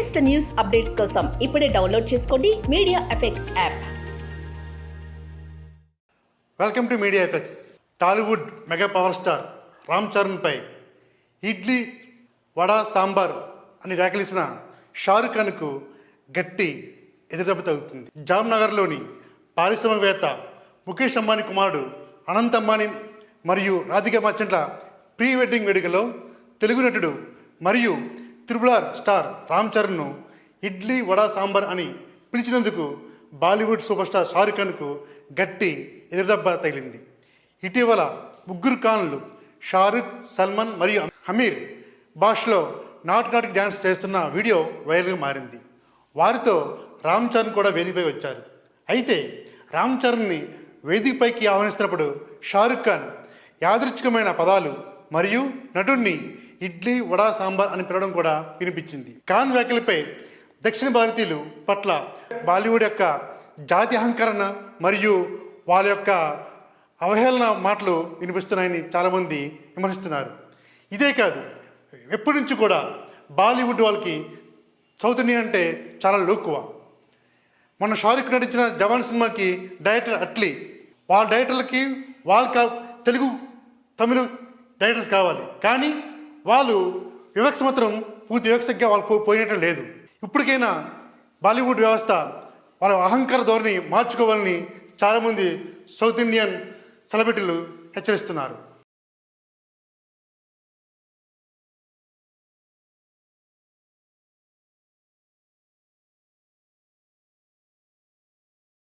Latest news updates కోసం ఇప్పుడే download చేసుకోండి media effects app. Welcome to media effects. Tollywood mega power star Ram చరణ్పై ఇడ్లీ వడ సాంబార్ అని వ్యాఖ్యలిసిన షారుఖ్ ఖాన్కు గట్టి ఎదురుదెబ్బ తగ్గుతుంది. జామ్నగర్లోని పారిశ్రామికవేత్త ముఖేష్ అంబానీ కుమారుడు అనంత్ అంబానీ మరియు రాధికా మర్చెంట్ల ప్రీ వెడ్డింగ్ వేడుకలో తెలుగు నటుడు మరియు త్రిబుల్ స్టార్ రామ్ చరణ్ను ఇడ్లీ వడ సాంబార్ అని పిలిచినందుకు బాలీవుడ్ సూపర్ స్టార్ షారుఖ్ ఖాన్కు గట్టి ఎదురుదెబ్బ తగిలింది. ఇటీవల ముగ్గురు ఖాన్లు షారుఖ్, సల్మాన్ మరియు అమీర్ భాషలో నాటికి డ్యాన్స్ చేస్తున్న వీడియో వైరల్గా మారింది. వారితో రామ్ చరణ్ కూడా వేదికపై వచ్చారు. అయితే రామ్ చరణ్ని వేదికపైకి ఆహ్వానిస్తున్నప్పుడు షారుఖ్ ఖాన్ యాదృచ్ఛికమైన పదాలు మరియు నటుడిని ఇడ్లీ వడ సాంబార్ అని పిలవడం కూడా వినిపించింది. ఖాన్ వ్యాఖ్యలపై దక్షిణ భారతీయులు పట్ల బాలీవుడ్ యొక్క జాతి అహంకరణ మరియు వాళ్ళ యొక్క అవహేళన మాటలు వినిపిస్తున్నాయని చాలామంది విమర్శిస్తున్నారు. ఇదే కాదు, ఎప్పటి నుంచి కూడా బాలీవుడ్ వాళ్ళకి సౌత్ ఇండియన్ అంటే చాలా లోకువ. మొన్న షారుఖ్ నటించిన జవాన్ సినిమాకి డైరెక్టర్ అట్లీ, వాళ్ళ డైరెక్టర్లకి వాళ్ళ తెలుగు తమిళ డైరెక్టర్స్ కావాలి, కానీ వాళ్ళు వివక్ష మాత్రం పూర్తి వివక్షగా వాళ్ళు పోయినట్టు లేదు. ఇప్పటికైనా బాలీవుడ్ వ్యవస్థ వాళ్ళ అహంకార ధోరణి మార్చుకోవాలని చాలామంది సౌత్ ఇండియన్ సెలబ్రిటీలు హెచ్చరిస్తున్నారు.